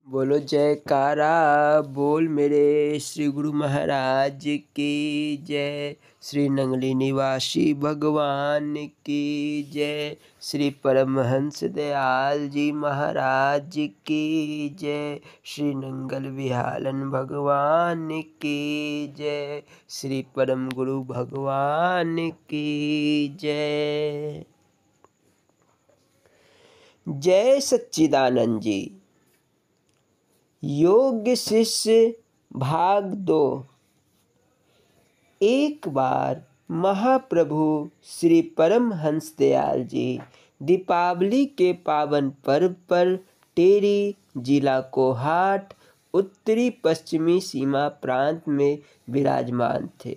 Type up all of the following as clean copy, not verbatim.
बोलो जयकारा बोल मेरे श्री गुरु महाराज की जय। श्री नंगली निवासी भगवान की जय। श्री परमहंस दयाल जी महाराज की जय। श्री नंगल विहालन भगवान की जय। श्री परम गुरु भगवान की जय। जय सच्चिदानंद जी। योग्य शिष्य भाग 2। एक बार महाप्रभु श्री परमहंस दयाल जी दीपावली के पावन पर्व पर टेरी जिला कोहाट उत्तरी पश्चिमी सीमा प्रांत में विराजमान थे।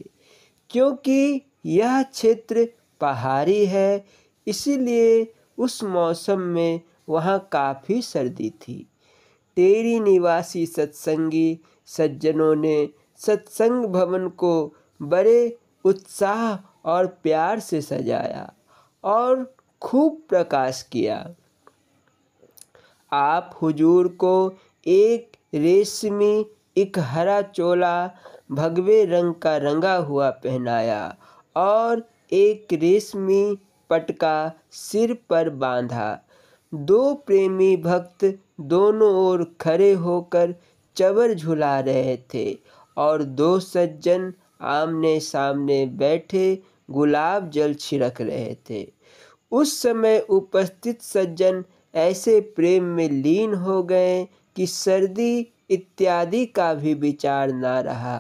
क्योंकि यह क्षेत्र पहाड़ी है, इसीलिए उस मौसम में वहाँ काफ़ी सर्दी थी। टेरी निवासी सत्संगी सज्जनों ने सत्संग भवन को बड़े उत्साह और प्यार से सजाया और खूब प्रकाश किया। आप हुजूर को एक रेशमी इकहरा चोला भगवे रंग का रंगा हुआ पहनाया और एक रेशमी पटका सिर पर बांधा। दो प्रेमी भक्त दोनों ओर खड़े होकर चवर झुला रहे थे और दो सज्जन आमने सामने बैठे गुलाब जल छिड़क रहे थे। उस समय उपस्थित सज्जन ऐसे प्रेम में लीन हो गए कि सर्दी इत्यादि का भी विचार न रहा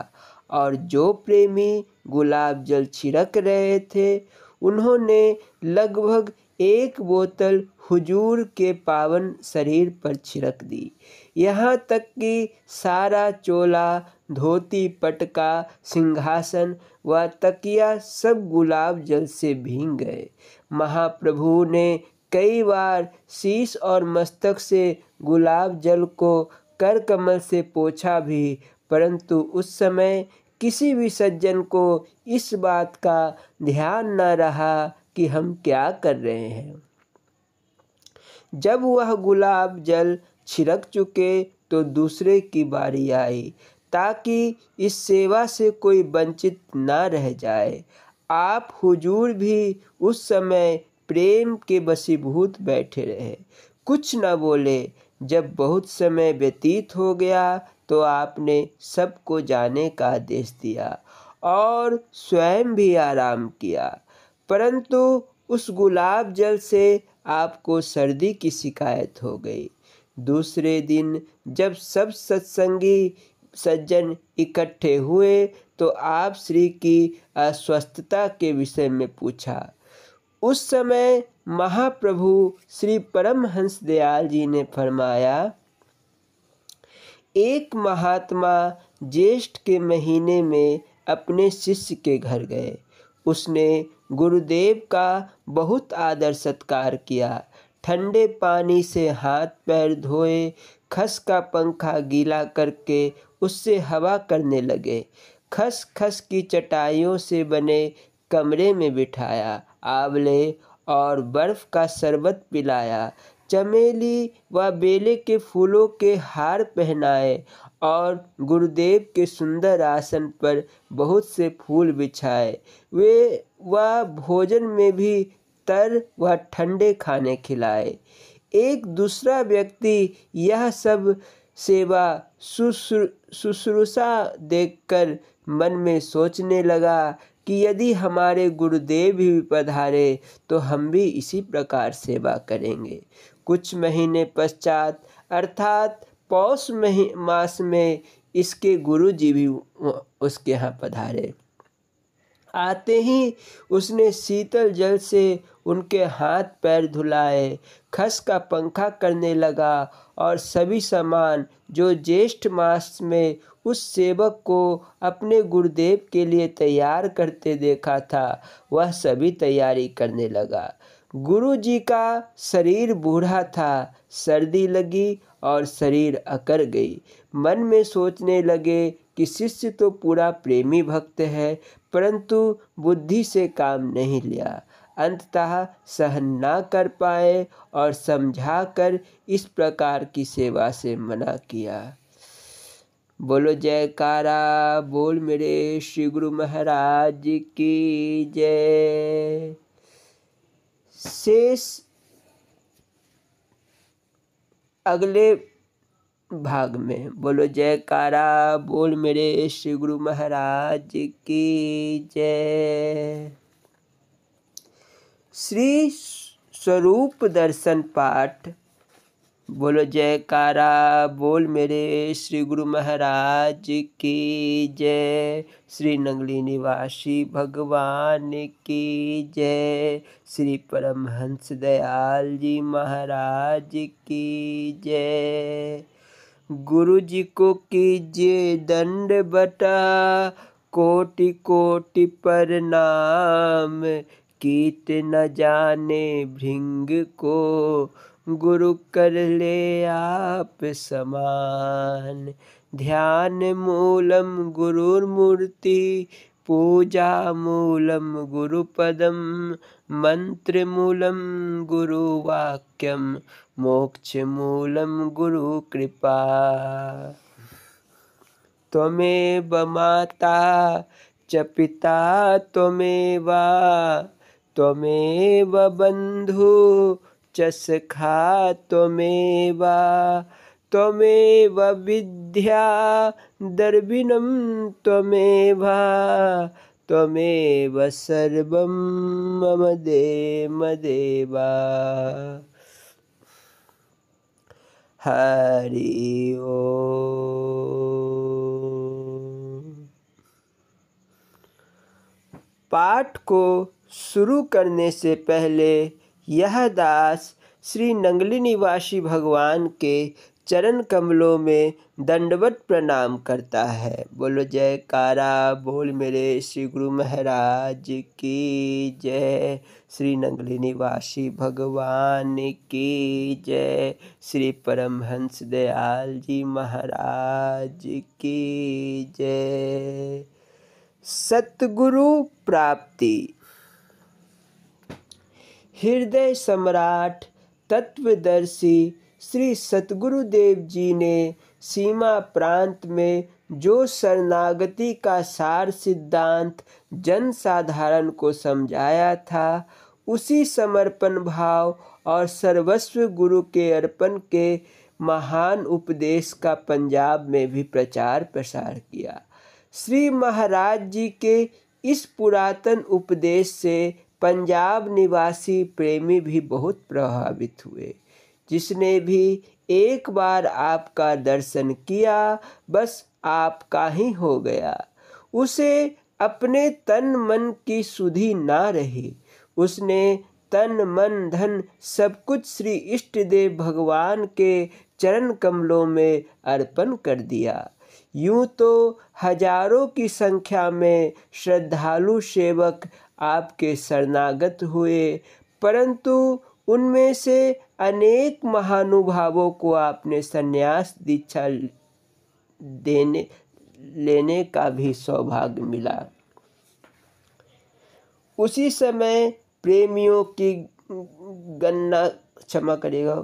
और जो प्रेमी गुलाब जल छिड़क रहे थे उन्होंने लगभग एक बोतल हुजूर के पावन शरीर पर छिड़क दी। यहाँ तक कि सारा चोला, धोती, पटका, सिंहासन व तकिया सब गुलाब जल से भीग गए। महाप्रभु ने कई बार शीश और मस्तक से गुलाब जल को कर कमल से पोंछा भी, परंतु उस समय किसी भी सज्जन को इस बात का ध्यान न रहा कि हम क्या कर रहे हैं। जब वह गुलाब जल छिड़क चुके तो दूसरे की बारी आई, ताकि इस सेवा से कोई वंचित न रह जाए। आप हुजूर भी उस समय प्रेम के वशीभूत बैठे रहे, कुछ न बोले। जब बहुत समय व्यतीत हो गया तो आपने सबको जाने का आदेश दिया और स्वयं भी आराम किया, परंतु उस गुलाब जल से आपको सर्दी की शिकायत हो गई। दूसरे दिन जब सब सत्संगी सज्जन इकट्ठे हुए तो आप श्री की अस्वस्थता के विषय में पूछा। उस समय महाप्रभु श्री परमहंस दयाल जी ने फरमाया, एक महात्मा ज्येष्ठ के महीने में अपने शिष्य के घर गए। उसने गुरुदेव का बहुत आदर सत्कार किया। ठंडे पानी से हाथ पैर धोए, खस का पंखा गीला करके उससे हवा करने लगे। खस खस की चटाइयों से बने कमरे में बिठाया, आंवले और बर्फ़ का शरबत पिलाया, चमेली व बेले के फूलों के हार पहनाए और गुरुदेव के सुंदर आसन पर बहुत से फूल बिछाए। वे वह भोजन में भी तर व ठंडे खाने खिलाए। एक दूसरा व्यक्ति यह सब सेवा शुश्रूषा देखकर मन में सोचने लगा कि यदि हमारे गुरुदेव भी पधारे तो हम भी इसी प्रकार सेवा करेंगे। कुछ महीने पश्चात अर्थात पौष मास में इसके गुरुजी भी उसके यहाँ पधारे। आते ही उसने शीतल जल से उनके हाथ पैर धुलाए, खस का पंखा करने लगा और सभी सामान जो ज्येष्ठ मास में उस सेवक को अपने गुरुदेव के लिए तैयार करते देखा था वह सभी तैयारी करने लगा। गुरु जी का शरीर बूढ़ा था, सर्दी लगी और शरीर अकड़ गई। मन में सोचने लगे कि शिष्य तो पूरा प्रेमी भक्त है, परंतु बुद्धि से काम नहीं लिया। अंततः सहन ना कर पाए और समझाकर इस प्रकार की सेवा से मना किया। बोलो जयकारा बोल मेरे श्री गुरु महाराज की जय। शेष अगले भाग में। बोलो जयकारा बोल मेरे श्री गुरु महाराज की जय। श्री स्वरूप दर्शन पाठ। बोलो जयकारा बोल मेरे श्री गुरु महाराज की जय। श्री नंगली निवासी भगवान की जय। श्री परमहंस दयाल जी महाराज की जय। गुरु जी को कीजिए दंड बटा, कोटि कोटि प्रणाम। कीट न जाने भृंग को, गुरु कर ले आप समान। ध्यान मूलम गुरुर्मूर्ति, पूजा मूलम गुरुपदम। मंत्र मूलम गुरुवाक्यम, मोक्ष मूलम गुरु कृपा। त्वमेव माता च पिता त्वमेव, त्वमेव बंधु च सखा त्वमेव। त्वमेव विद्या द्रविणं त्वमेव, त्वमेव सर्वं मम देव। हरि ओम। पाठ को शुरू करने से पहले यह दास श्री नंगली निवासी भगवान के चरण कमलों में दंडवत प्रणाम करता है। बोलो जयकारा बोल मेरे श्री गुरु महाराज की जय। श्री नंगली निवासी भगवान की जय। श्री परमहंस दयाल जी महाराज की जय। सतगुरु प्राप्ति। हृदय सम्राट तत्वदर्शी श्री सतगुरुदेव जी ने सीमा प्रांत में जो शरणागति का सार सिद्धांत जन साधारण को समझाया था, उसी समर्पण भाव और सर्वस्व गुरु के अर्पण के महान उपदेश का पंजाब में भी प्रचार प्रसार किया। श्री महाराज जी के इस पुरातन उपदेश से पंजाब निवासी प्रेमी भी बहुत प्रभावित हुए। जिसने भी एक बार आपका दर्शन किया, बस आपका ही हो गया। उसे अपने तन मन की सुधि ना रही। उसने तन मन धन सब कुछ श्री इष्ट देव भगवान के चरण कमलों में अर्पण कर दिया। यूं तो हजारों की संख्या में श्रद्धालु सेवक आपके शरणागत हुए, परंतु उनमें से अनेक महानुभावों को आपने संन्यास दीक्षा लेने का भी सौभाग्य मिला। उसी समय प्रेमियों की गणना, क्षमा करिएगा,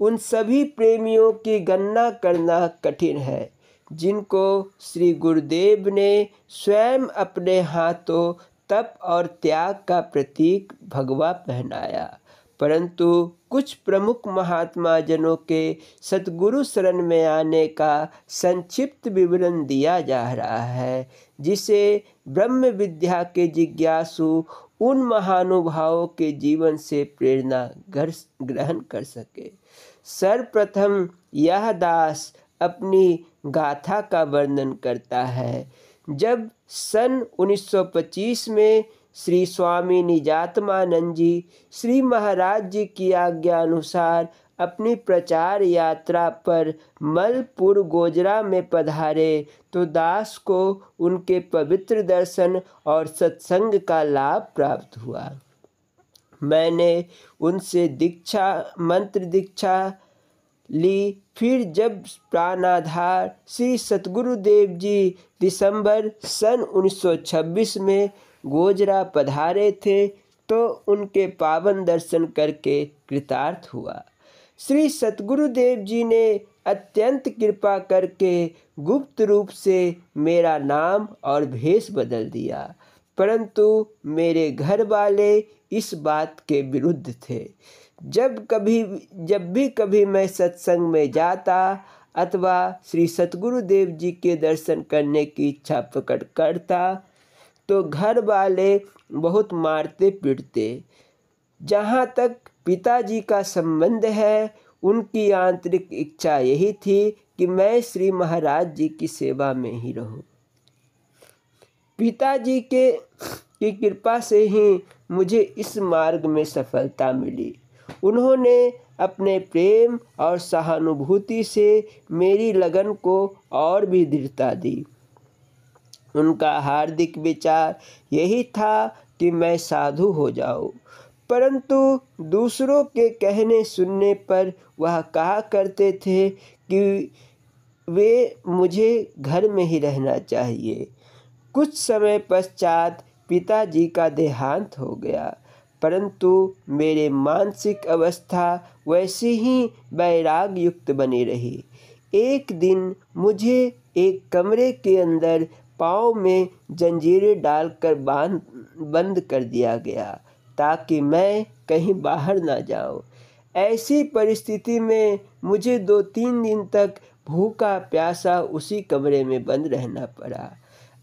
उन सभी प्रेमियों की गणना करना कठिन है जिनको श्री गुरुदेव ने स्वयं अपने हाथों तप और त्याग का प्रतीक भगवा पहनाया। परंतु कुछ प्रमुख महात्मा जनों के सतगुरु शरण में आने का संक्षिप्त विवरण दिया जा रहा है, जिसे ब्रह्म विद्या के जिज्ञासु उन महानुभावों के जीवन से प्रेरणा ग्रहण कर सके। सर्वप्रथम यह दास अपनी गाथा का वर्णन करता है। जब सन 1925 में श्री स्वामी निजात्मानंद जी श्री महाराज जी की आज्ञा अनुसार अपनी प्रचार यात्रा पर मलपुर गोजरा में पधारे, तो दास को उनके पवित्र दर्शन और सत्संग का लाभ प्राप्त हुआ। मैंने उनसे मंत्र दीक्षा ली। फिर जब प्राणाधार श्री सतगुरुदेव जी दिसंबर सन 1926 में गोजरा पधारे थे, तो उनके पावन दर्शन करके कृतार्थ हुआ। श्री सतगुरुदेव जी ने अत्यंत कृपा करके गुप्त रूप से मेरा नाम और भेष बदल दिया, परंतु मेरे घर वाले इस बात के विरुद्ध थे। जब भी कभी मैं सत्संग में जाता अथवा श्री सतगुरुदेव जी के दर्शन करने की इच्छा प्रकट करता तो घर वाले बहुत मारते पीटते। जहाँ तक पिताजी का संबंध है, उनकी आंतरिक इच्छा यही थी कि मैं श्री महाराज जी की सेवा में ही रहूं। पिताजी की कृपा से ही मुझे इस मार्ग में सफलता मिली। उन्होंने अपने प्रेम और सहानुभूति से मेरी लगन को और भी दृढ़ता दी। उनका हार्दिक विचार यही था कि मैं साधु हो जाऊं, परंतु दूसरों के कहने सुनने पर वह कहा करते थे कि वे मुझे घर में ही रहना चाहिए। कुछ समय पश्चात पिताजी का देहांत हो गया, परंतु मेरे मानसिक अवस्था वैसी ही वैराग युक्त बनी रही। एक दिन मुझे एक कमरे के अंदर पाँव में जंजीरें डालकर बंद कर दिया गया ताकि मैं कहीं बाहर ना जाऊं। ऐसी परिस्थिति में मुझे 2-3 दिन तक भूखा प्यासा उसी कमरे में बंद रहना पड़ा।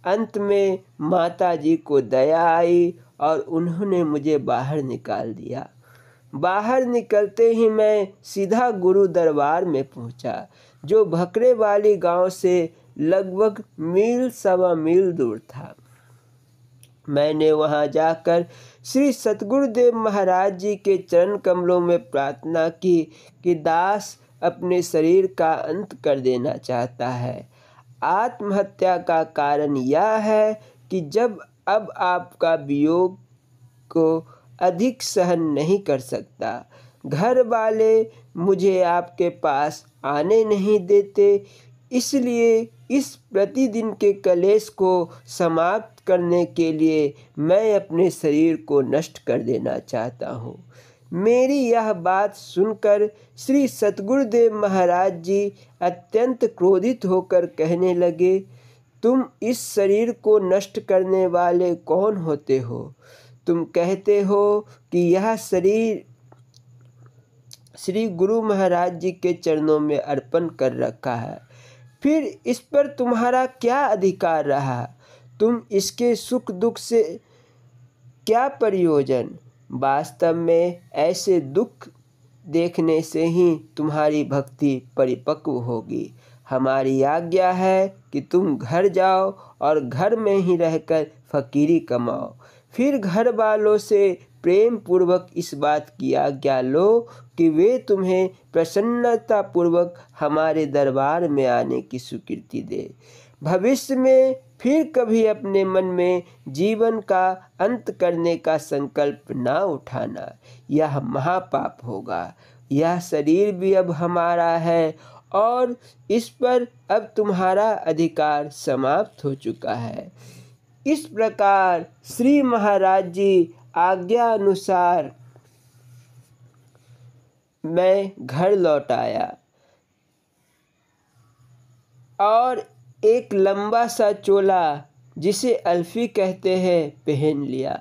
अंत में माताजी को दया आई और उन्होंने मुझे बाहर निकाल दिया। बाहर निकलते ही मैं सीधा गुरु दरबार में पहुंचा, जो भकरे वाली गांव से लगभग 1.25 मील दूर था। मैंने वहां जाकर श्री सतगुरुदेव महाराज जी के चरण कमलों में प्रार्थना की कि दास अपने शरीर का अंत कर देना चाहता है। आत्महत्या का कारण यह है कि अब आपका वियोग को अधिक सहन नहीं कर सकता। घर वाले मुझे आपके पास आने नहीं देते, इसलिए इस प्रतिदिन के कलेश को समाप्त करने के लिए मैं अपने शरीर को नष्ट कर देना चाहता हूँ। मेरी यह बात सुनकर श्री सतगुरुदेव महाराज जी अत्यंत क्रोधित होकर कहने लगे, तुम इस शरीर को नष्ट करने वाले कौन होते हो? तुम कहते हो कि यह शरीर श्री गुरु महाराज जी के चरणों में अर्पण कर रखा है, फिर इस पर तुम्हारा क्या अधिकार रहा? तुम इसके सुख दुख से क्या प्रयोजन? वास्तव में ऐसे दुख देखने से ही तुम्हारी भक्ति परिपक्व होगी। हमारी आज्ञा है कि तुम घर जाओ और घर में ही रहकर फकीरी कमाओ। फिर घर वालों से प्रेम पूर्वक इस बात की आज्ञा लो कि वे तुम्हें प्रसन्नता पूर्वक हमारे दरबार में आने की स्वीकृति दे। भविष्य में फिर कभी अपने मन में जीवन का अंत करने का संकल्प ना उठाना, यह महापाप होगा। यह शरीर भी अब हमारा है और इस पर अब तुम्हारा अधिकार समाप्त हो चुका है। इस प्रकार श्री महाराज जी आज्ञा अनुसार मैं घर लौट आया और एक लंबा सा चोला, जिसे अल्फी कहते हैं, पहन लिया।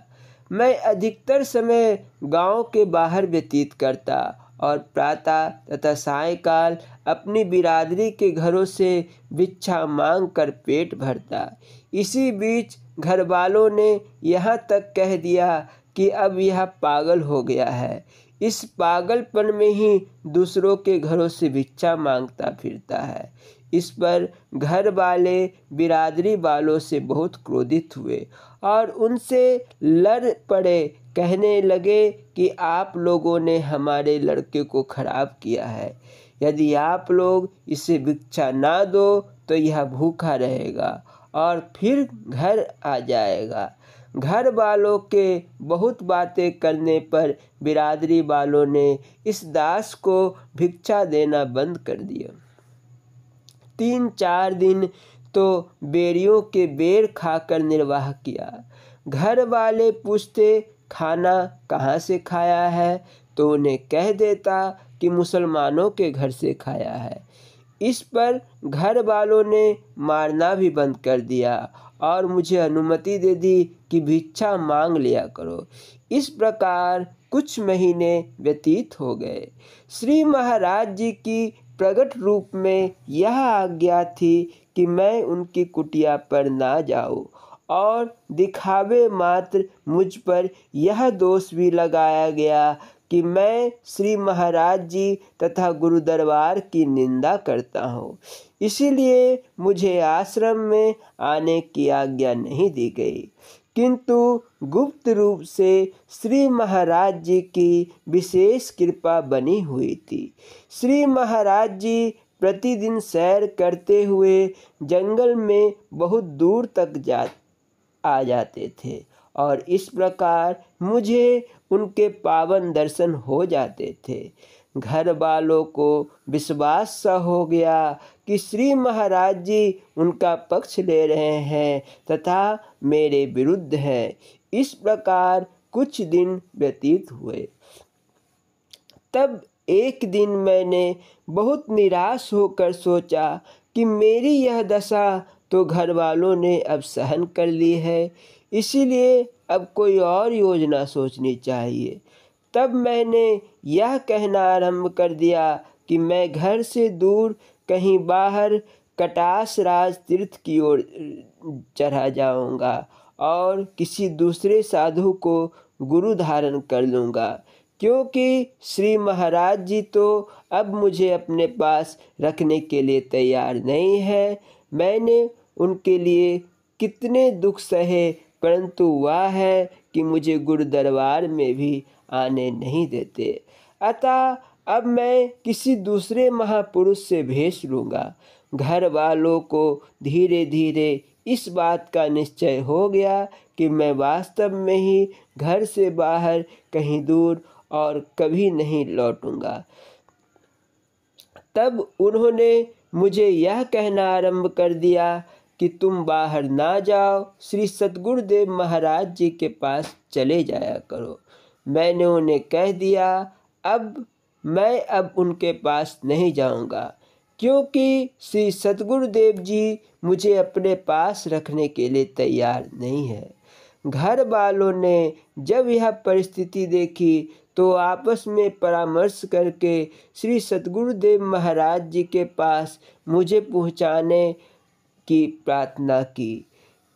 मैं अधिकतर समय गांव के बाहर व्यतीत करता और प्रातः तथा सायंकाल अपनी बिरादरी के घरों से भिक्षा मांग कर पेट भरता। इसी बीच घर वालों ने यहाँ तक कह दिया कि अब यह पागल हो गया है। इस पागलपन में ही दूसरों के घरों से भिक्षा मांगता फिरता है। इस पर घर वाले बिरादरी वालों से बहुत क्रोधित हुए और उनसे लड़ पड़े। कहने लगे कि आप लोगों ने हमारे लड़के को खराब किया है। यदि आप लोग इसे भिक्षा ना दो तो यह भूखा रहेगा और फिर घर आ जाएगा। घर वालों के बहुत बातें करने पर बिरादरी वालों ने इस दास को भिक्षा देना बंद कर दिया। 3-4 दिन तो बेरियों के बेर खाकर निर्वाह किया। घर वाले पूछते, खाना कहाँ से खाया है, तो उन्हें कह देता कि मुसलमानों के घर से खाया है। इस पर घर वालों ने मारना भी बंद कर दिया और मुझे अनुमति दे दी कि भिक्षा मांग लिया करो। इस प्रकार कुछ महीने व्यतीत हो गए। श्री महाराज जी की प्रकट रूप में यह आज्ञा थी कि मैं उनकी कुटिया पर ना जाऊं, और दिखावे मात्र मुझ पर यह दोष भी लगाया गया कि मैं श्री महाराज जी तथा गुरु दरबार की निंदा करता हूँ। इसीलिए मुझे आश्रम में आने की आज्ञा नहीं दी गई, किंतु गुप्त रूप से श्री महाराज जी की विशेष कृपा बनी हुई थी। श्री महाराज जी प्रतिदिन सैर करते हुए जंगल में बहुत दूर तक आ जाते थे, और इस प्रकार मुझे उनके पावन दर्शन हो जाते थे। घर वालों को विश्वास सा हो गया कि श्री महाराज जी उनका पक्ष ले रहे हैं तथा मेरे विरुद्ध हैं। इस प्रकार कुछ दिन व्यतीत हुए। तब एक दिन मैंने बहुत निराश होकर सोचा कि मेरी यह दशा तो घर वालों ने अब सहन कर ली है, इसीलिए अब कोई और योजना सोचनी चाहिए। तब मैंने यह कहना आरंभ कर दिया कि मैं घर से दूर कहीं बाहर कटासराज तीर्थ की ओर चढ़ा जाऊंगा और किसी दूसरे साधु को गुरु धारण कर लूँगा, क्योंकि श्री महाराज जी तो अब मुझे अपने पास रखने के लिए तैयार नहीं है। मैंने उनके लिए कितने दुख सहे, परंतु वह है कि मुझे गुरु दरबार में भी आने नहीं देते। अतः अब मैं किसी दूसरे महापुरुष से भेज लूँगा। घर वालों को धीरे धीरे इस बात का निश्चय हो गया कि मैं वास्तव में ही घर से बाहर कहीं दूर और कभी नहीं लौटूंगा। तब उन्होंने मुझे यह कहना आरंभ कर दिया कि तुम बाहर ना जाओ, श्री सद्गुरुदेव महाराज जी के पास चले जाया करो। मैंने उन्हें कह दिया अब उनके पास नहीं जाऊंगा, क्योंकि श्री सद्गुरुदेव जी मुझे अपने पास रखने के लिए तैयार नहीं है। घर वालों ने जब यह परिस्थिति देखी तो आपस में परामर्श करके श्री सद्गुरुदेव महाराज जी के पास मुझे पहुंचाने की प्रार्थना की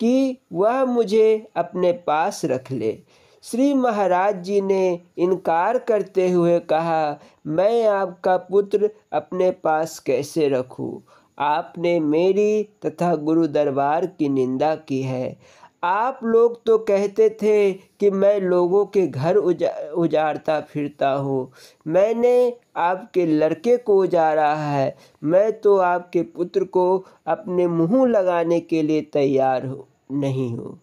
कि वह मुझे अपने पास रख ले। श्री महाराज जी ने इनकार करते हुए कहा, मैं आपका पुत्र अपने पास कैसे रखूं? आपने मेरी तथा गुरु दरबार की निंदा की है। आप लोग तो कहते थे कि मैं लोगों के घर उजाड़ता फिरता हूँ। मैंने आपके लड़के को उजाड़ा है। मैं तो आपके पुत्र को अपने मुंह लगाने के लिए तैयार नहीं हूँ।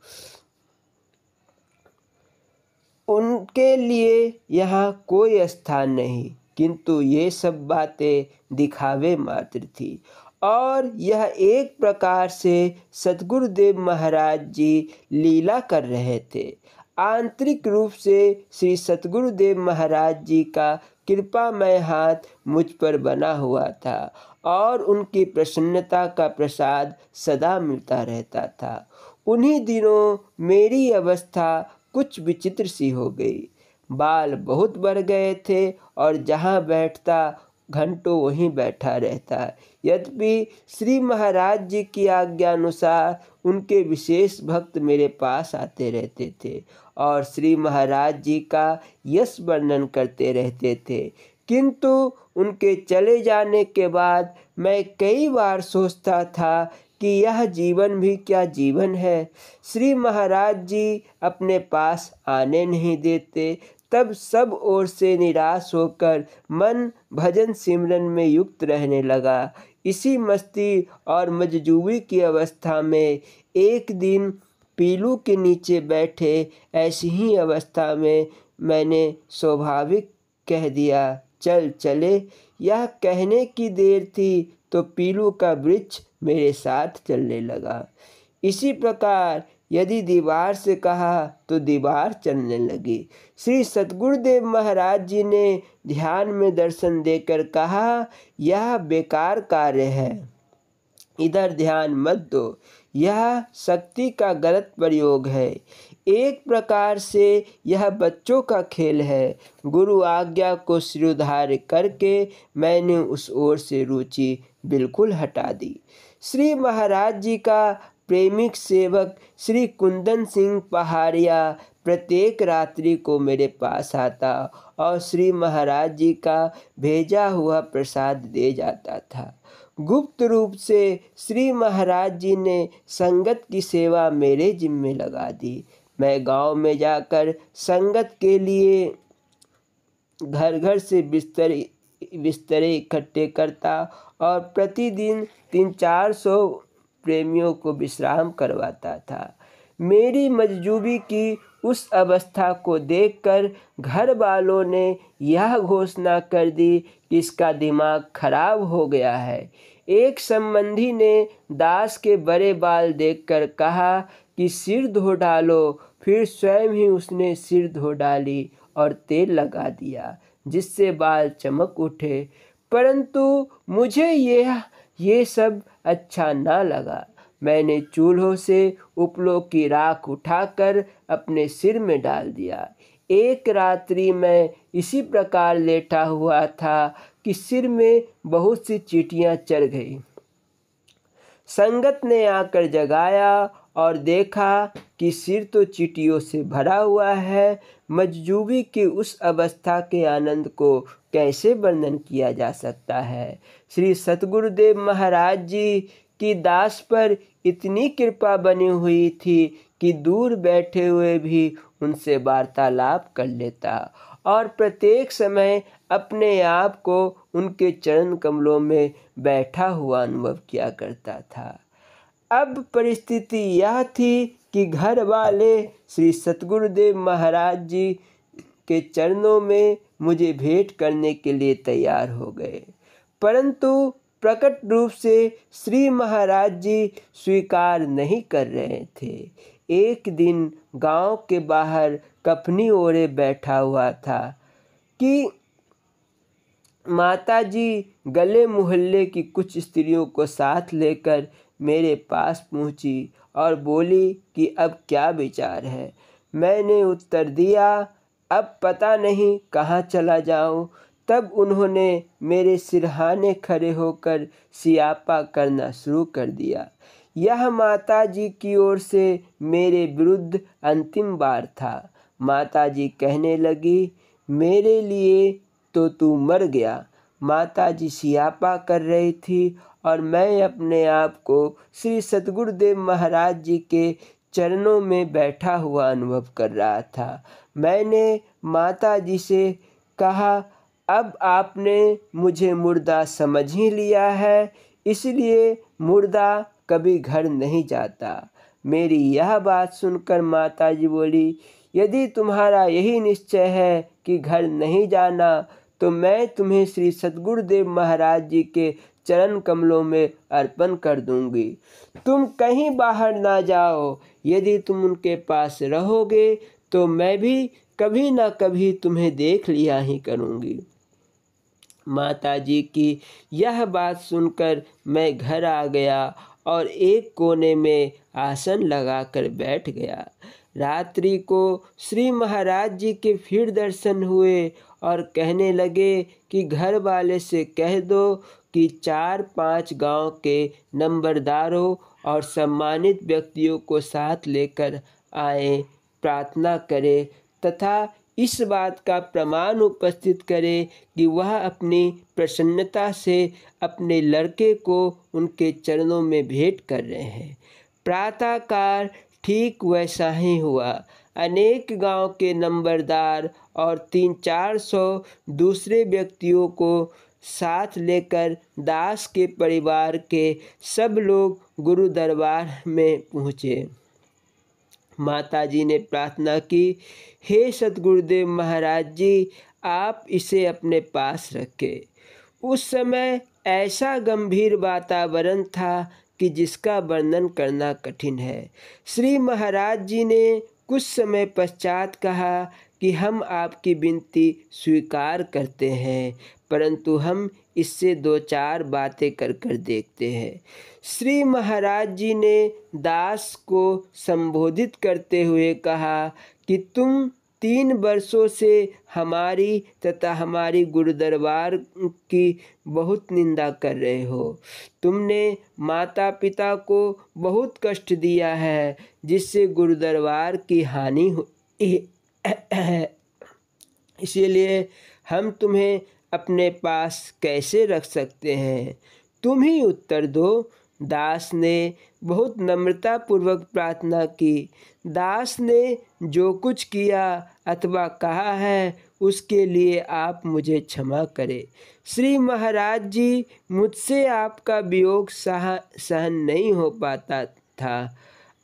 उनके लिए यहाँ कोई स्थान नहीं, किंतु ये सब बातें दिखावे मात्र थी, और यह एक प्रकार से सद्गुरुदेव महाराज जी लीला कर रहे थे। आंतरिक रूप से श्री सद्गुरुदेव महाराज जी का कृपामय हाथ मुझ पर बना हुआ था और उनकी प्रसन्नता का प्रसाद सदा मिलता रहता था। उन्हीं दिनों मेरी अवस्था कुछ विचित्र सी हो गई। बाल बहुत बढ़ गए थे और जहाँ बैठता घंटों वहीं बैठा रहता। यद्यपि श्री महाराज जी की आज्ञा अनुसार उनके विशेष भक्त मेरे पास आते रहते थे और श्री महाराज जी का यश वर्णन करते रहते थे, किंतु उनके चले जाने के बाद मैं कई बार सोचता था कि यह जीवन भी क्या जीवन है। श्री महाराज जी अपने पास आने नहीं देते। तब सब ओर से निराश होकर मन भजन सिमरन में युक्त रहने लगा। इसी मस्ती और मजजूबी की अवस्था में एक दिन पीलू के नीचे बैठे ऐसी ही अवस्था में मैंने स्वाभाविक कह दिया, चल चले। यह कहने की देर थी तो पीलू का वृक्ष मेरे साथ चलने लगा। इसी प्रकार यदि दीवार से कहा तो दीवार चलने लगी। श्री सतगुरुदेव महाराज जी ने ध्यान में दर्शन देकर कहा, यह बेकार कार्य है, इधर ध्यान मत दो, यह शक्ति का गलत प्रयोग है। एक प्रकार से यह बच्चों का खेल है। गुरु आज्ञा को शिरोधार्य करके मैंने उस ओर से रुचि बिल्कुल हटा दी। श्री महाराज जी का प्रेमिक सेवक श्री कुंदन सिंह पहाड़िया प्रत्येक रात्रि को मेरे पास आता और श्री महाराज जी का भेजा हुआ प्रसाद दे जाता था। गुप्त रूप से श्री महाराज जी ने संगत की सेवा मेरे जिम्मे लगा दी। मैं गांव में जाकर संगत के लिए घर घर से बिस्तरे इकट्ठे करता और प्रतिदिन 300-400 प्रेमियों को विश्राम करवाता था। मेरी मजजूबी की उस अवस्था को देखकर घर वालों ने यह घोषणा कर दी कि इसका दिमाग खराब हो गया है। एक संबंधी ने दास के बड़े बाल देखकर कहा कि सिर धो डालो, फिर स्वयं ही उसने सिर धो डाली और तेल लगा दिया, जिससे बाल चमक उठे। परंतु मुझे ये सब अच्छा ना लगा। मैंने चूल्हों से उपलों की राख उठाकर अपने सिर में डाल दिया। एक रात्रि मैं इसी प्रकार लेटा हुआ था कि सिर में बहुत सी चींटियां चढ़ गई। संगत ने आकर जगाया और देखा कि सिर तो चींटियों से भरा हुआ है। मजजूबी की उस अवस्था के आनंद को कैसे वर्णन किया जा सकता है। श्री सतगुरुदेव महाराज जी की दास पर इतनी कृपा बनी हुई थी कि दूर बैठे हुए भी उनसे वार्तालाप कर लेता और प्रत्येक समय अपने आप को उनके चरण कमलों में बैठा हुआ अनुभव किया करता था। अब परिस्थिति यह थी कि घर वाले श्री सतगुरुदेव महाराज जी के चरणों में मुझे भेंट करने के लिए तैयार हो गए, परंतु प्रकट रूप से श्री महाराज जी स्वीकार नहीं कर रहे थे। एक दिन गांव के बाहर कफनी ओढ़े बैठा हुआ था कि माताजी गले मोहल्ले की कुछ स्त्रियों को साथ लेकर मेरे पास पहुंची और बोली कि अब क्या विचार है। मैंने उत्तर दिया, अब पता नहीं कहाँ चला जाऊं। तब उन्होंने मेरे सिरहाने खड़े होकर सियापा करना शुरू कर दिया। यह माताजी की ओर से मेरे विरुद्ध अंतिम बार था। माताजी कहने लगी, मेरे लिए तो तू मर गया। माताजी सियापा कर रही थी और मैं अपने आप को श्री सतगुरुदेव महाराज जी के चरणों में बैठा हुआ अनुभव कर रहा था। मैंने माताजी से कहा, अब आपने मुझे मुर्दा समझ ही लिया है, इसलिए मुर्दा कभी घर नहीं जाता। मेरी यह बात सुनकर माताजी बोली, यदि तुम्हारा यही निश्चय है कि घर नहीं जाना तो मैं तुम्हें श्री सतगुरुदेव महाराज जी के चरण कमलों में अर्पण कर दूंगी। तुम कहीं बाहर ना जाओ। यदि तुम उनके पास रहोगे तो मैं भी कभी ना कभी तुम्हें देख लिया ही करूंगी। माताजी की यह बात सुनकर मैं घर आ गया और एक कोने में आसन लगाकर बैठ गया। रात्रि को श्री महाराज जी के फिर दर्शन हुए और कहने लगे कि घर वाले से कह दो कि 4-5 गांव के नंबरदारों और सम्मानित व्यक्तियों को साथ लेकर आए, प्रार्थना करें तथा इस बात का प्रमाण उपस्थित करें कि वह अपनी प्रसन्नता से अपने लड़के को उनके चरणों में भेंट कर रहे हैं। प्रातःकाल ठीक वैसा ही हुआ। अनेक गांव के नंबरदार और 300-400 दूसरे व्यक्तियों को साथ लेकर दास के परिवार के सब लोग गुरु दरबार में पहुँचे। माताजी ने प्रार्थना की, हे सतगुरुदेव महाराज जी, आप इसे अपने पास रखें। उस समय ऐसा गंभीर वातावरण था कि जिसका वर्णन करना कठिन है। श्री महाराज जी ने कुछ समय पश्चात कहा कि हम आपकी विनती स्वीकार करते हैं, परंतु हम इससे 2-4 बातें कर कर देखते हैं। श्री महाराज जी ने दास को संबोधित करते हुए कहा कि तुम 3 वर्षों से हमारी तथा हमारी गुरुदरबार की बहुत निंदा कर रहे हो। तुमने माता पिता को बहुत कष्ट दिया है, जिससे गुरुदरबार की हानि हुई है। इसीलिए हम तुम्हें अपने पास कैसे रख सकते हैं? तुम ही उत्तर दो। दास ने बहुत नम्रतापूर्वक प्रार्थना की। दास ने जो कुछ किया अथवा कहा है उसके लिए आप मुझे क्षमा करें। श्री महाराज जी, मुझसे आपका वियोग सहन नहीं हो पाता था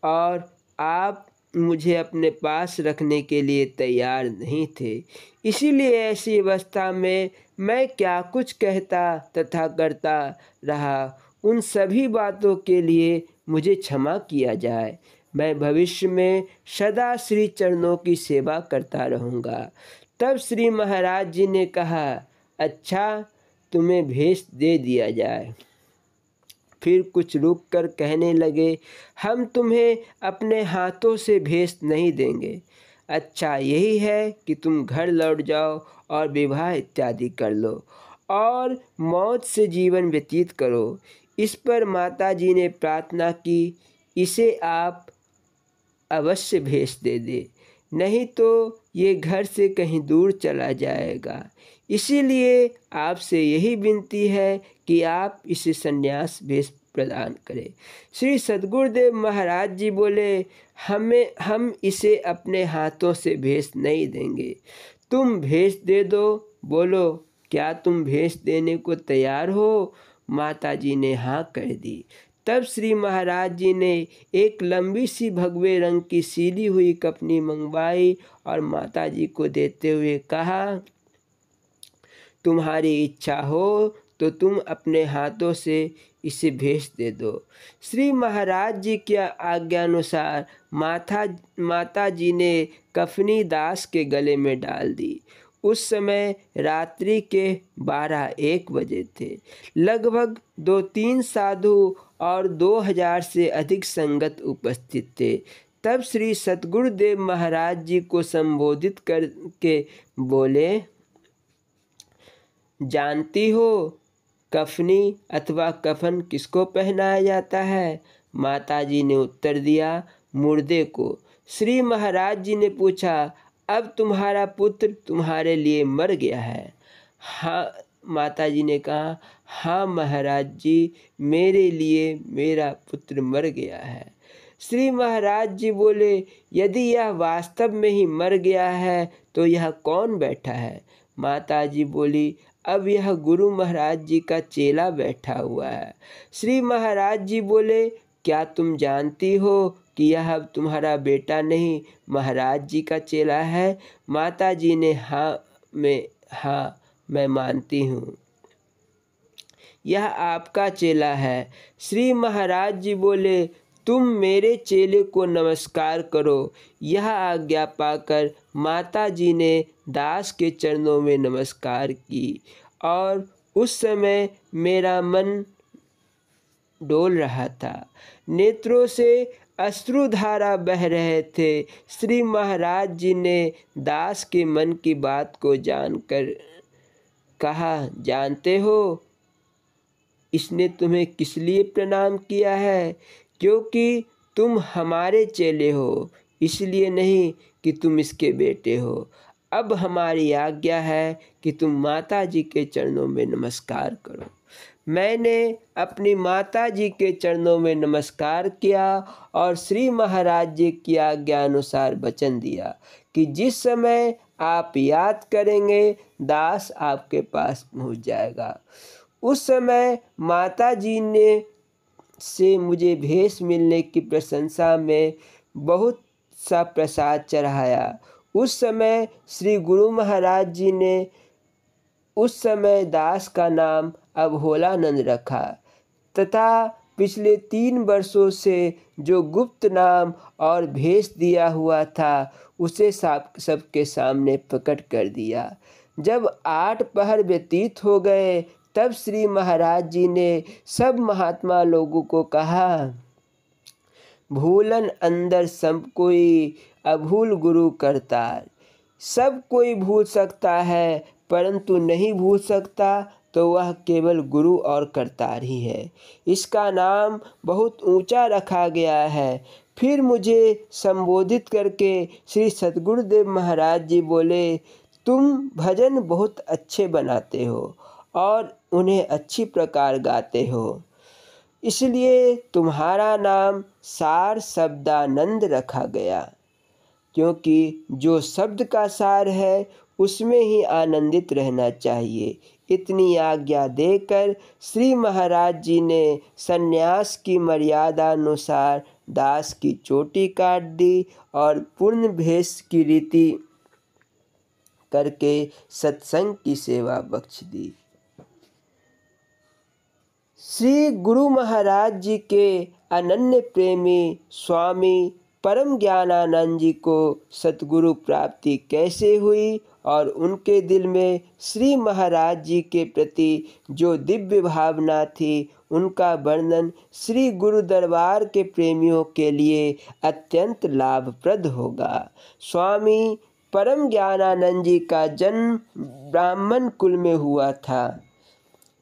और आप मुझे अपने पास रखने के लिए तैयार नहीं थे। इसीलिए ऐसी अवस्था में मैं क्या कुछ कहता तथा करता रहा, उन सभी बातों के लिए मुझे क्षमा किया जाए। मैं भविष्य में सदा श्री चरणों की सेवा करता रहूँगा। तब श्री महाराज जी ने कहा, अच्छा, तुम्हें भेष दे दिया जाए। फिर कुछ रुक कर कहने लगे, हम तुम्हें अपने हाथों से भेष नहीं देंगे। अच्छा यही है कि तुम घर लौट जाओ और विवाह इत्यादि कर लो और मौत से जीवन व्यतीत करो। इस पर माता जी ने प्रार्थना की, इसे आप अवश्य भेज दे दे, नहीं तो ये घर से कहीं दूर चला जाएगा। इसीलिए आपसे यही विनती है कि आप इसे संन्यास भेष प्रदान करें। श्री सद्गुरुदेव महाराज जी बोले, हम इसे अपने हाथों से भेष नहीं देंगे, तुम भेष दे दो। बोलो, क्या तुम भेष देने को तैयार हो? माता जी ने हाँ कर दी। तब श्री महाराज जी ने एक लंबी सी भगवे रंग की सीली हुई कफनी मंगवाई और माता जी को देते हुए कहा, तुम्हारी इच्छा हो तो तुम अपने हाथों से इसे भेज दे दो। श्री महाराज जी की आज्ञानुसार माता जी ने कफनी दास के गले में डाल दी। उस समय रात्रि के 12-1 बजे थे। लगभग 2-3 साधु और 2000 से अधिक संगत उपस्थित थे। तब श्री सद्गुरुदेव महाराज जी को संबोधित करके बोले, जानती हो कफनी अथवा कफन किसको पहनाया जाता है? माता जी ने उत्तर दिया, मुर्दे को। श्री महाराज जी ने पूछा, अब तुम्हारा पुत्र तुम्हारे लिए मर गया है? हाँ, माता जी ने कहा, हाँ महाराज जी, मेरे लिए मेरा पुत्र मर गया है। श्री महाराज जी बोले, यदि यह वास्तव में ही मर गया है तो यह कौन बैठा है? माता जी बोली, अब यह गुरु महाराज जी का चेला बैठा हुआ है। श्री महाराज जी बोले, क्या तुम जानती हो कि यह अब तुम्हारा बेटा नहीं महाराज जी का चेला है? माता जी ने हाँ मैं मानती हूँ, यह आपका चेला है। श्री महाराज जी बोले, तुम मेरे चेले को नमस्कार करो। यह आज्ञा पाकर माता जी ने दास के चरणों में नमस्कार की और उस समय मेरा मन डोल रहा था, नेत्रों से अश्रुधारा बह रहे थे। श्री महाराज जी ने दास के मन की बात को जानकर कहा, जानते हो इसने तुम्हें किस लिए प्रणाम किया है? क्योंकि तुम हमारे चेले हो, इसलिए नहीं कि तुम इसके बेटे हो। अब हमारी आज्ञा है कि तुम माता जी के चरणों में नमस्कार करो। मैंने अपनी माता जी के चरणों में नमस्कार किया और श्री महाराज जी की आज्ञा अनुसार वचन दिया कि जिस समय आप याद करेंगे दास आपके पास पहुंच जाएगा। उस समय माता जी ने से मुझे भेष मिलने की प्रशंसा में बहुत सा प्रसाद चढ़ाया। उस समय श्री गुरु महाराज जी ने उस समय दास का नाम अभोलानंद रखा तथा पिछले 3 वर्षों से जो गुप्त नाम और भेष दिया हुआ था उसे सबके सामने प्रकट कर दिया। जब 8 पहर व्यतीत हो गए तब श्री महाराज जी ने सब महात्मा लोगों को कहा, भूलन अंदर सब कोई अभूल गुरु करतार। सब कोई भूल सकता है परंतु नहीं भूल सकता तो वह केवल गुरु और करतार ही है। इसका नाम बहुत ऊंचा रखा गया है। फिर मुझे संबोधित करके श्री सद्गुरुदेव महाराज जी बोले, तुम भजन बहुत अच्छे बनाते हो और उन्हें अच्छी प्रकार गाते हो, इसलिए तुम्हारा नाम सार शब्दानंद रखा गया, क्योंकि जो शब्द का सार है उसमें ही आनंदित रहना चाहिए। इतनी आज्ञा देकर श्री महाराज जी ने सन्यास की मर्यादा अनुसार दास की चोटी काट दी और पूर्ण भेष की रीति करके सत्संग की सेवा बख्श दी। श्री गुरु महाराज जी के अनन्य प्रेमी स्वामी परम ज्ञानानंद जी को सतगुरु प्राप्ति कैसे हुई और उनके दिल में श्री महाराज जी के प्रति जो दिव्य भावना थी उनका वर्णन श्री गुरु दरबार के प्रेमियों के लिए अत्यंत लाभप्रद होगा। स्वामी परम ज्ञानानंद जी का जन्म ब्राह्मण कुल में हुआ था।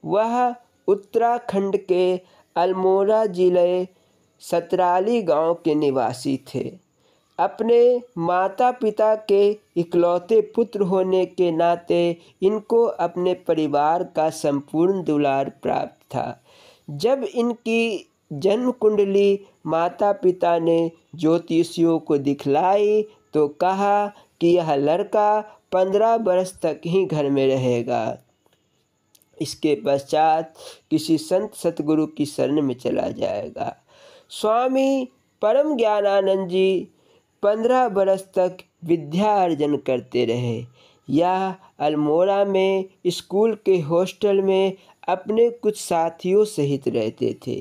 वह उत्तराखंड के अल्मोड़ा जिले सतराली गांव के निवासी थे। अपने माता पिता के इकलौते पुत्र होने के नाते इनको अपने परिवार का संपूर्ण दुलार प्राप्त था। जब इनकी जन्म कुंडली माता पिता ने ज्योतिषियों को दिखलाई तो कहा कि यह लड़का 15 वर्ष तक ही घर में रहेगा, इसके पश्चात किसी संत सतगुरु की शरण में चला जाएगा। स्वामी परम ज्ञानानंद जी 15 वर्ष तक विद्या अर्जन करते रहे। यह अल्मोड़ा में स्कूल के हॉस्टल में अपने कुछ साथियों सहित रहते थे।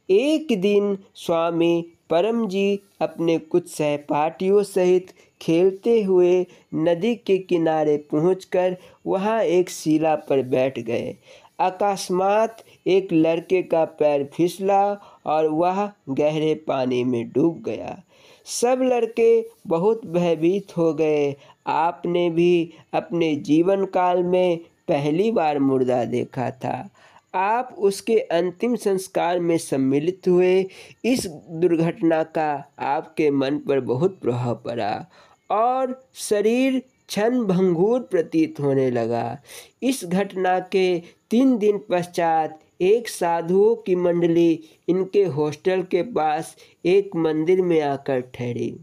एक दिन स्वामी परम जी अपने कुछ सहपाठियों सहित खेलते हुए नदी के किनारे पहुंचकर वहां एक शिला पर बैठ गए। अकस्मात एक लड़के का पैर फिसला और वह गहरे पानी में डूब गया। सब लड़के बहुत भयभीत हो गए। आपने भी अपने जीवन काल में पहली बार मुर्दा देखा था। आप उसके अंतिम संस्कार में सम्मिलित हुए। इस दुर्घटना का आपके मन पर बहुत प्रभाव पड़ा और शरीर क्षण भंगुर प्रतीत होने लगा। इस घटना के 3 दिन पश्चात एक साधुओं की मंडली इनके हॉस्टल के पास एक मंदिर में आकर ठहरी।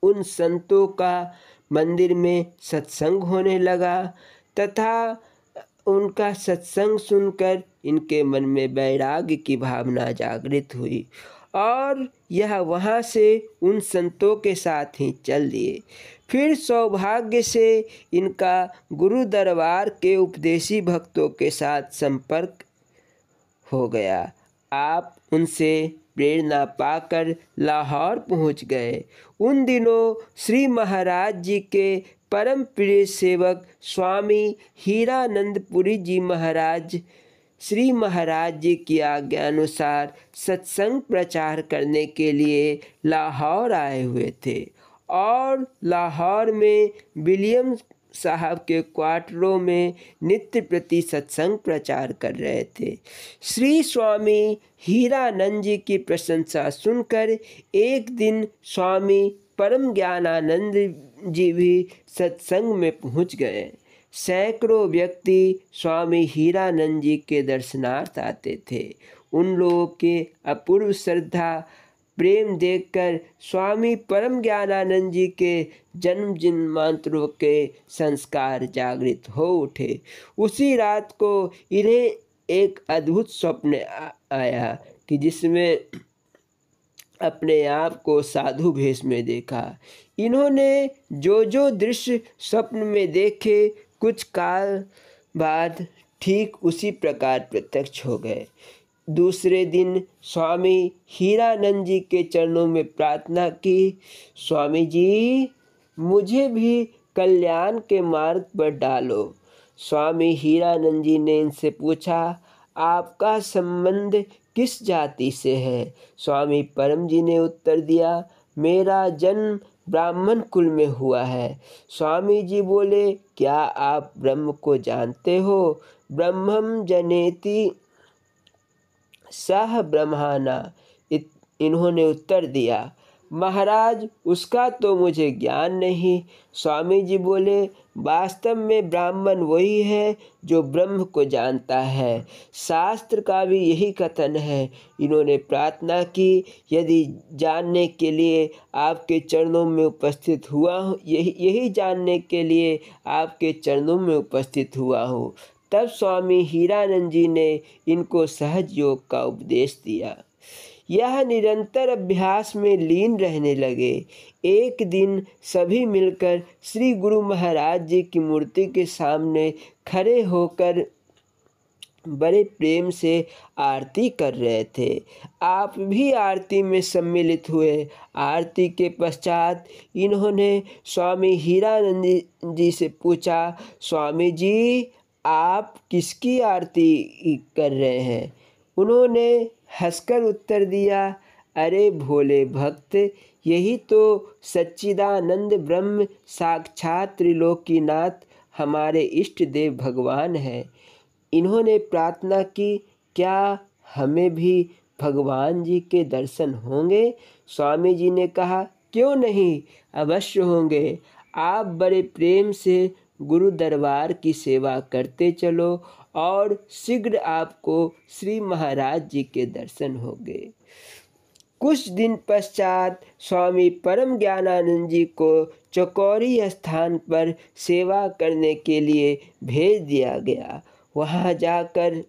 उन संतों का मंदिर में सत्संग होने लगा तथा उनका सत्संग सुनकर इनके मन में वैराग्य की भावना जागृत हुई और यह वहाँ से उन संतों के साथ ही चल दिए। फिर सौभाग्य से इनका गुरु दरबार के उपदेशी भक्तों के साथ संपर्क हो गया। आप उनसे प्रेरणा पाकर लाहौर पहुंच गए। उन दिनों श्री महाराज जी के परम प्रिय सेवक स्वामी हीरानंदपुरी जी महाराज श्री महाराज जी की आज्ञा अनुसार सत्संग प्रचार करने के लिए लाहौर आए हुए थे और लाहौर में विलियम साहब के क्वार्टरों में नित्य प्रति सत्संग प्रचार कर रहे थे। श्री स्वामी हीरानंद जी की प्रशंसा सुनकर एक दिन स्वामी परम ज्ञानानंद जी भी सत्संग में पहुंच गए। सैकड़ों व्यक्ति स्वामी हीरानंद जी के दर्शनार्थ आते थे। उन लोगों के अपूर्व श्रद्धा प्रेम देखकर स्वामी परम ज्ञानानंद जी के जन्म जन्मांतरों के संस्कार जागृत हो उठे। उसी रात को इन्हें एक अद्भुत स्वप्न आया कि जिसमें अपने आप को साधु भेष में देखा। इन्होंने जो जो दृश्य स्वप्न में देखे कुछ काल बाद ठीक उसी प्रकार प्रत्यक्ष हो गए। दूसरे दिन स्वामी हीरानंद जी के चरणों में प्रार्थना की, स्वामी जी मुझे भी कल्याण के मार्ग पर डालो। स्वामी हीरानंद जी ने इनसे पूछा, आपका संबंध किस जाति से है? स्वामी परम जी ने उत्तर दिया, मेरा जन्म ब्राह्मण कुल में हुआ है। स्वामी जी बोले, क्या आप ब्रह्म को जानते हो? ब्रह्मम जनेति सह ब्रह्माना। इन्होंने उत्तर दिया, महाराज उसका तो मुझे ज्ञान नहीं। स्वामी जी बोले, वास्तव में ब्राह्मण वही है जो ब्रह्म को जानता है। शास्त्र का भी यही कथन है। इन्होंने प्रार्थना की, यदि जानने के लिए आपके चरणों में उपस्थित हुआ हूँ, यही जानने के लिए आपके चरणों में उपस्थित हुआ हूँ। तब स्वामी हीरानंद जी ने इनको सहज योग का उपदेश दिया। यह निरंतर अभ्यास में लीन रहने लगे। एक दिन सभी मिलकर श्री गुरु महाराज जी की मूर्ति के सामने खड़े होकर बड़े प्रेम से आरती कर रहे थे। आप भी आरती में सम्मिलित हुए। आरती के पश्चात इन्होंने स्वामी हीरानंद जी से पूछा, स्वामी जी आप किसकी आरती कर रहे हैं? उन्होंने हंसकर उत्तर दिया, अरे भोले भक्त, यही तो सच्चिदानंद ब्रह्म साक्षात त्रिलोकीनाथ हमारे इष्ट देव भगवान है। इन्होंने प्रार्थना की, क्या हमें भी भगवान जी के दर्शन होंगे? स्वामी जी ने कहा, क्यों नहीं, अवश्य होंगे। आप बड़े प्रेम से गुरु दरबार की सेवा करते चलो और शीघ्र आपको श्री महाराज जी के दर्शन होंगे। कुछ दिन पश्चात स्वामी परम ज्ञानानंद जी को चकोरी स्थान पर सेवा करने के लिए भेज दिया गया। वहाँ जाकर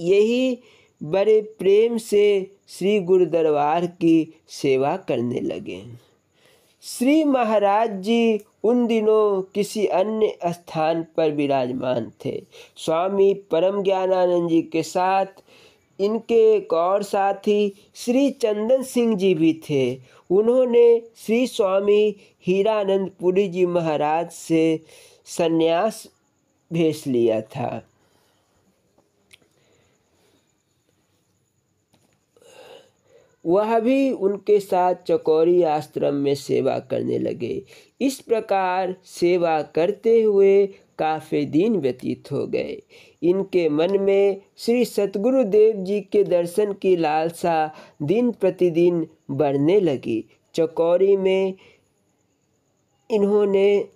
यही बड़े प्रेम से श्री गुरु दरबार की सेवा करने लगे। श्री महाराज जी उन दिनों किसी अन्य स्थान पर विराजमान थे। स्वामी परम ज्ञानानंद जी के साथ इनके एक और साथी श्री चंदन सिंह जी भी थे। उन्होंने श्री स्वामी हीरानंद पुरी जी महाराज से संन्यास भेज लिया था। वह भी उनके साथ चकोरी आश्रम में सेवा करने लगे। इस प्रकार सेवा करते हुए काफ़ी दिन व्यतीत हो गए। इनके मन में श्री सतगुरु देव जी के दर्शन की लालसा दिन प्रतिदिन बढ़ने लगी। चकोरी में इन्होंने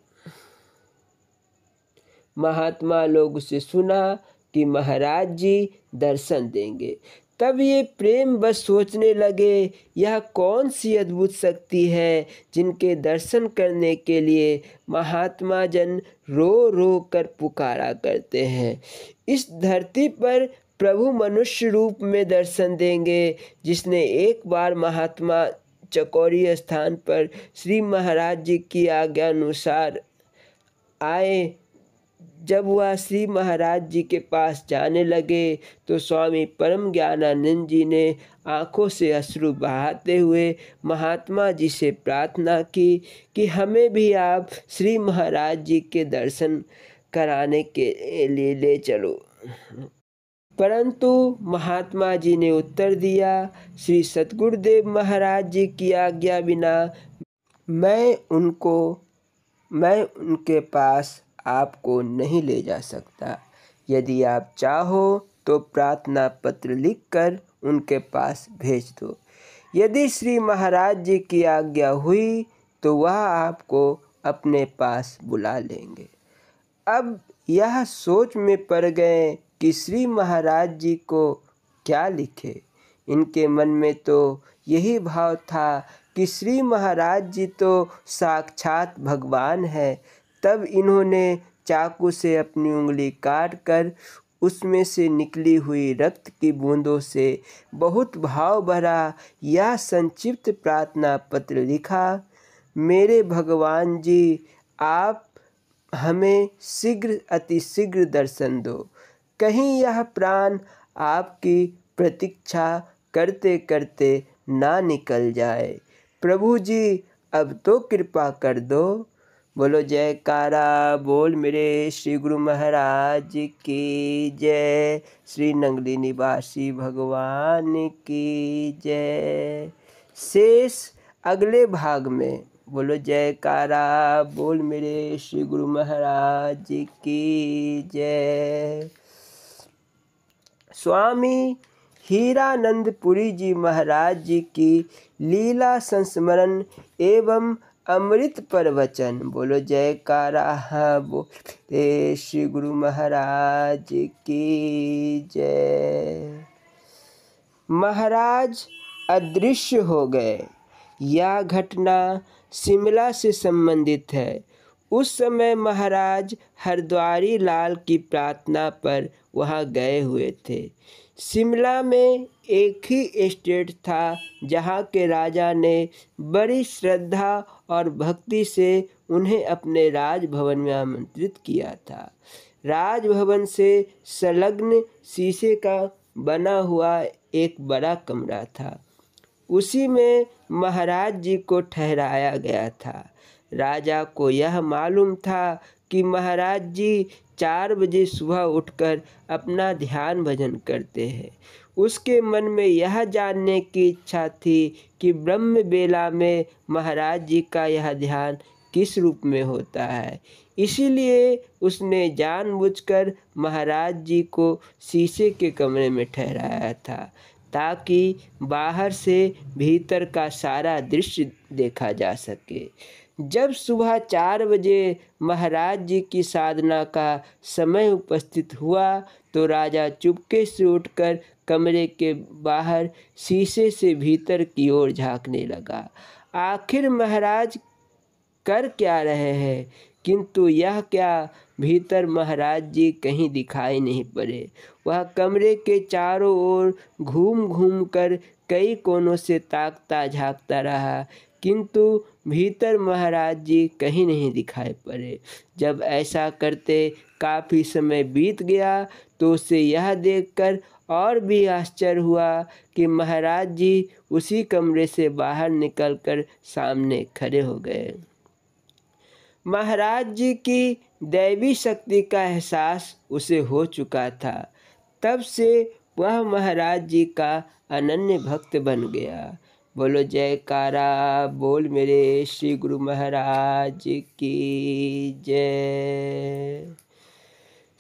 महात्मा लोग से सुना कि महाराज जी दर्शन देंगे। तब ये प्रेम बस सोचने लगे, यह कौन सी अद्भुत शक्ति है जिनके दर्शन करने के लिए महात्मा जन रो रो कर पुकारा करते हैं। इस धरती पर प्रभु मनुष्य रूप में दर्शन देंगे। जिसने एक बार महात्मा चकोरी स्थान पर श्री महाराज जी की आज्ञा अनुसार आए, जब वह श्री महाराज जी के पास जाने लगे तो स्वामी परम ज्ञानानंद जी ने आंखों से अश्रु बहाते हुए महात्मा जी से प्रार्थना की कि हमें भी आप श्री महाराज जी के दर्शन कराने के लिए ले चलो। परंतु महात्मा जी ने उत्तर दिया, श्री सतगुरुदेव महाराज जी की आज्ञा बिना मैं उनके पास आपको नहीं ले जा सकता। यदि आप चाहो तो प्रार्थना पत्र लिखकर उनके पास भेज दो। यदि श्री महाराज जी की आज्ञा हुई तो वह आपको अपने पास बुला लेंगे। अब यह सोच में पड़ गए कि श्री महाराज जी को क्या लिखे। इनके मन में तो यही भाव था कि श्री महाराज जी तो साक्षात भगवान है। तब इन्होंने चाकू से अपनी उंगली काटकर उसमें से निकली हुई रक्त की बूंदों से बहुत भाव भरा यह संक्षिप्त प्रार्थना पत्र लिखा, मेरे भगवान जी, आप हमें शीघ्र अति शीघ्र दर्शन दो। कहीं यह प्राण आपकी प्रतीक्षा करते करते ना निकल जाए। प्रभु जी अब तो कृपा कर दो। बोलो जयकारा बोल मेरे श्री गुरु महाराज की जय। श्री नंगली निवासी भगवान की जय। शेष अगले भाग में। बोलो जयकारा बोल मेरे श्री गुरु महाराज की जय। स्वामी हीरानंद पुरी जी महाराज जी की लीला संस्मरण एवं अमृत प्रवचन। बोलो जयकारा बोले श्री गुरु महाराज की जय। महाराज अदृश्य हो गए। यह घटना शिमला से संबंधित है। उस समय महाराज हरद्वारी लाल की प्रार्थना पर वहाँ गए हुए थे। शिमला में एक ही एस्टेट था जहाँ के राजा ने बड़ी श्रद्धा और भक्ति से उन्हें अपने राजभवन में आमंत्रित किया था। राजभवन से संलग्न शीशे का बना हुआ एक बड़ा कमरा था। उसी में महाराज जी को ठहराया गया था। राजा को यह मालूम था कि महाराज जी 4 बजे सुबह उठकर अपना ध्यान भजन करते हैं। उसके मन में यह जानने की इच्छा थी कि ब्रह्म बेला में महाराज जी का यह ध्यान किस रूप में होता है। इसीलिए उसने जानबूझकर महाराज जी को शीशे के कमरे में ठहराया था, ताकि बाहर से भीतर का सारा दृश्य देखा जा सके। जब सुबह 4 बजे महाराज जी की साधना का समय उपस्थित हुआ तो राजा चुपके से उठकर कमरे के बाहर शीशे से भीतर की ओर झांकने लगा। आखिर महाराज कर क्या रहे हैं, किंतु यह क्या भीतर महाराज जी कहीं दिखाई नहीं पड़े। वह कमरे के चारों ओर घूम घूम कर कई कोनों से ताकता झांकता रहा, किंतु भीतर महाराज जी कहीं नहीं दिखाई पड़े। जब ऐसा करते काफ़ी समय बीत गया तो उसे यह देखकर और भी आश्चर्य हुआ कि महाराज जी उसी कमरे से बाहर निकलकर सामने खड़े हो गए। महाराज जी की दैवी शक्ति का एहसास उसे हो चुका था। तब से वह महाराज जी का अनन्य भक्त बन गया। बोलो जयकारा बोल मेरे श्री गुरु महाराज की जय।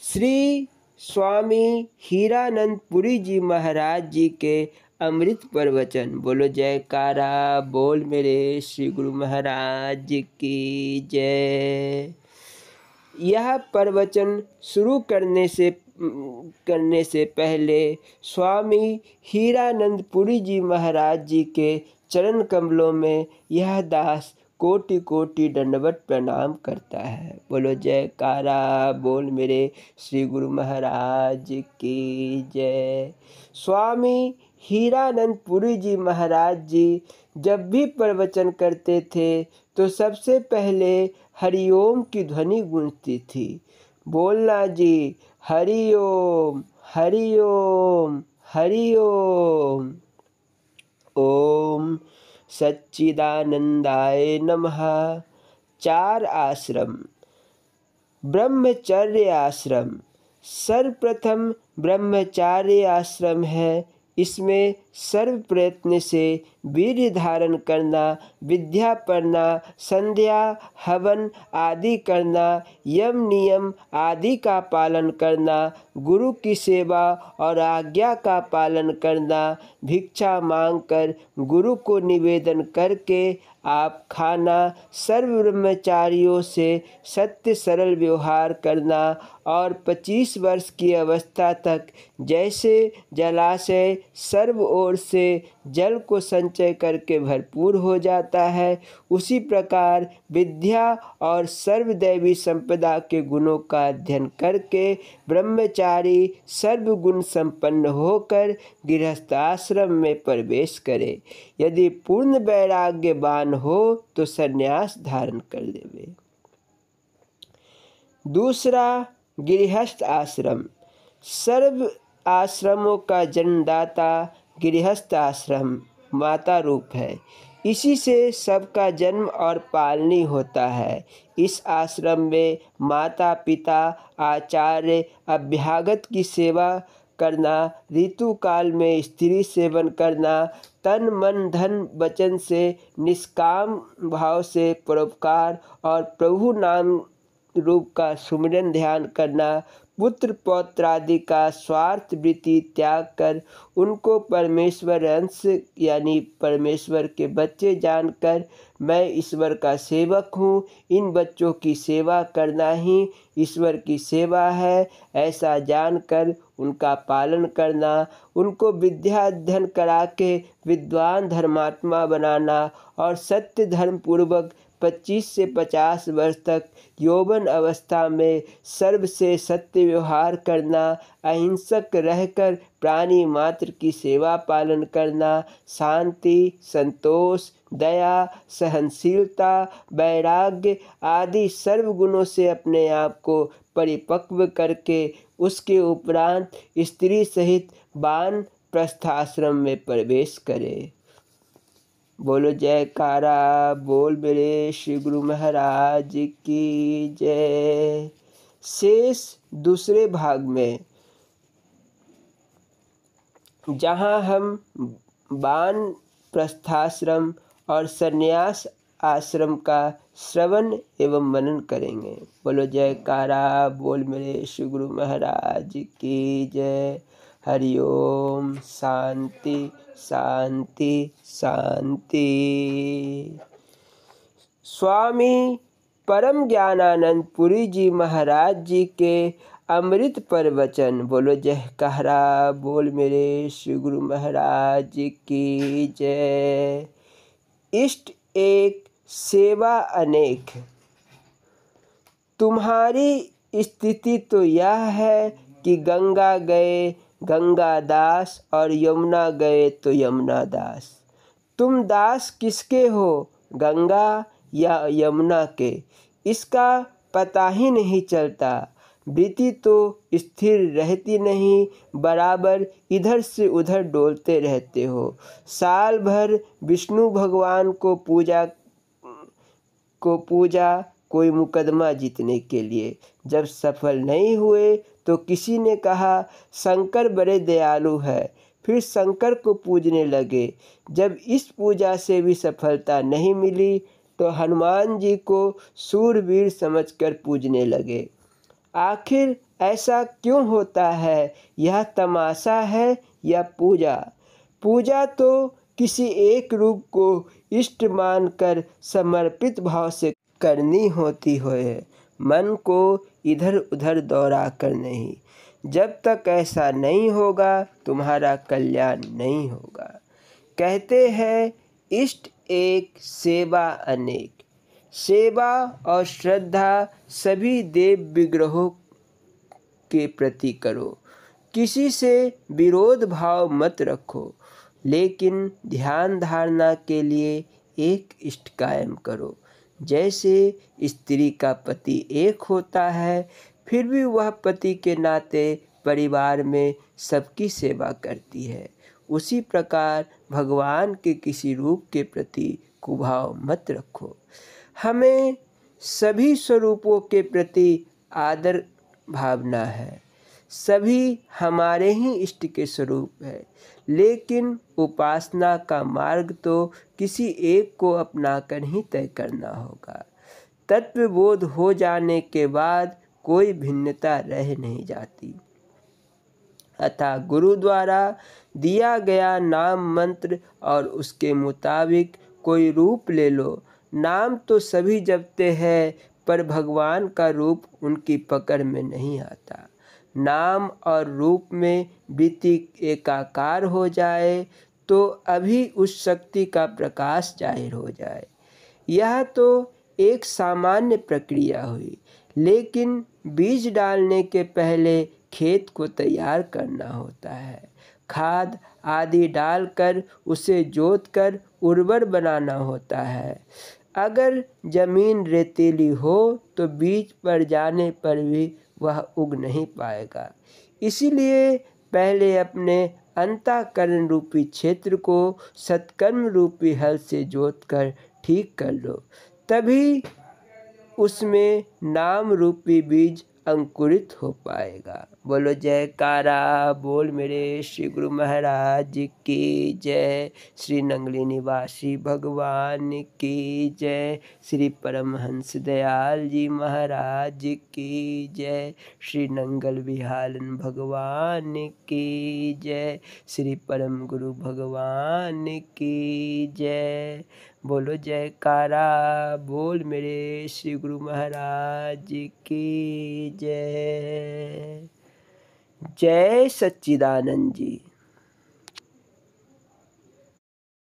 श्री स्वामी हीरानंद पुरी जी महाराज जी के अमृत प्रवचन। बोलो जयकारा बोल मेरे श्री गुरु महाराज की जय। यह प्रवचन शुरू करने से पहले स्वामी हीरानंद पुरी जी महाराज जी के चरण कमलों में यह दास कोटि कोटि दंडवत प्रणाम करता है। बोलो जयकारा बोल मेरे श्री गुरु महाराज की जय। स्वामी हीरानंद पुरी जी महाराज जी जब भी प्रवचन करते थे तो सबसे पहले हरिओम की ध्वनि गूंजती थी। बोलना जी, हरिओम हरिओम हरिओम। ओम सच्चिदानंदाय नमः। 4 आश्रम। ब्रह्मचर्य आश्रम सर्वप्रथम ब्रह्मचार्य आश्रम है। इसमें सर्व प्रयत्न से वीर्य धारण करना, विद्या पढ़ना, संध्या हवन आदि करना, यम नियम आदि का पालन करना, गुरु की सेवा और आज्ञा का पालन करना, भिक्षा मांगकर गुरु को निवेदन करके आप खाना, सर्व ब्रह्मचारियों से सत्य सरल व्यवहार करना और 25 वर्ष की अवस्था तक जैसे जलाशय सर्व ओर से जल को संचय करके भरपूर हो जाता है, उसी प्रकार विद्या और सर्वदैवी संपदा के गुणों का अध्ययन करके ब्रह्मचारी सर्वगुण संपन्न होकर गृहस्थ आश्रम में प्रवेश करे। यदि पूर्ण वैराग्यवान हो तो संन्यास धारण कर लेवे। दूसरा, गृहस्थ आश्रम। सर्व आश्रमों का जन्मदाता गृहस्थ आश्रम माता रूप है। इसी से सबका जन्म और पालनी होता है। इस आश्रम में माता पिता, आचार्य, अभ्यागत की सेवा करना, ऋतुकाल में स्त्री सेवन करना, तन मन धन वचन से निष्काम भाव से परोपकार और प्रभु नाम रूप का सुमिरन ध्यान करना, पुत्र पौत्र आदि का स्वार्थ वृत्ति त्याग कर उनको परमेश्वर अंश यानी परमेश्वर के बच्चे जानकर मैं ईश्वर का सेवक हूँ, इन बच्चों की सेवा करना ही ईश्वर की सेवा है, ऐसा जानकर उनका पालन करना, उनको विद्या अध्ययन करा के विद्वान धर्मात्मा बनाना और सत्य धर्म पूर्वक 25 से 50 वर्ष तक यौवन अवस्था में सर्व से सत्य व्यवहार करना, अहिंसक रहकर प्राणी मात्र की सेवा पालन करना, शांति, संतोष, दया, सहनशीलता, वैराग्य आदि सर्व गुणों से अपने आप को परिपक्व करके उसके उपरांत स्त्री सहित वानप्रस्थाश्रम में प्रवेश करे। बोलो जयकारा बोल मेरे श्री गुरु महाराज की जय। शेष दूसरे भाग में जहाँ हम वानप्रस्थाश्रम और संन्यास आश्रम का श्रवण एवं मनन करेंगे। बोलो जयकारा बोल मेरे श्री गुरु महाराज की जय। हरि ओम। शांति शांति शांति। स्वामी परम ज्ञानानंद पुरी जी महाराज जी के अमृत प्रवचन। बोलो जयकारा बोल मेरे श्री गुरु महाराज की जय। इष्ट एक सेवा अनेक। तुम्हारी स्थिति तो यह है कि गंगा गए गंगा दास और यमुना गए तो यमुना दास। तुम दास किसके हो, गंगा या यमुना के, इसका पता ही नहीं चलता। वृत्ति तो स्थिर रहती नहीं, बराबर इधर से उधर डोलते रहते हो। साल भर विष्णु भगवान को पूजा कोई मुकदमा जीतने के लिए, जब सफल नहीं हुए तो किसी ने कहा शंकर बड़े दयालु है, फिर शंकर को पूजने लगे। जब इस पूजा से भी सफलता नहीं मिली तो हनुमान जी को सूरवीर समझकर पूजने लगे। आखिर ऐसा क्यों होता है? यह तमाशा है या पूजा? पूजा तो किसी एक रूप को इष्ट मानकर समर्पित भाव से करनी होती है, मन को इधर उधर दौड़ा कर नहीं। जब तक ऐसा नहीं होगा तुम्हारा कल्याण नहीं होगा। कहते हैं इष्ट एक सेवा अनेक। सेवा और श्रद्धा सभी देव विग्रहों के प्रति करो, किसी से विरोध भाव मत रखो, लेकिन ध्यान धारणा के लिए एक इष्ट कायम करो। जैसे स्त्री का पति एक होता है, फिर भी वह पति के नाते परिवार में सबकी सेवा करती है, उसी प्रकार भगवान के किसी रूप के प्रति कुभाव मत रखो। हमें सभी स्वरूपों के प्रति आदर भावना है। सभी हमारे ही इष्ट के स्वरूप है, लेकिन उपासना का मार्ग तो किसी एक को अपनाकर ही तय करना होगा। तत्वबोध हो जाने के बाद कोई भिन्नता रह नहीं जाती। अतः गुरु द्वारा दिया गया नाम मंत्र और उसके मुताबिक कोई रूप ले लो। नाम तो सभी जपते हैं, पर भगवान का रूप उनकी पकड़ में नहीं आता। नाम और रूप में वृत्ति एकाकार हो जाए तो अभी उस शक्ति का प्रकाश जाहिर हो जाए। यह तो एक सामान्य प्रक्रिया हुई, लेकिन बीज डालने के पहले खेत को तैयार करना होता है। खाद आदि डालकर उसे जोतकर उर्वर बनाना होता है। अगर जमीन रेतीली हो तो बीज पड़ जाने पर भी वह उग नहीं पाएगा। इसीलिए पहले अपने अंतःकरण रूपी क्षेत्र को सत्कर्म रूपी हल से जोतकर ठीक कर लो, तभी उसमें नाम रूपी बीज अंकुरित हो पाएगा। बोलो जयकारा बोल मेरे श्री गुरु महाराज की जय। श्री नंगली निवासी भगवान की जय। श्री परमहंस दयाल जी महाराज की जय। श्री नंगल विहालन भगवान की जय। श्री परम गुरु भगवान की जय। बोलो जयकारा बोल मेरे श्री गुरु महाराज की जय। जय सच्चिदानंद जी।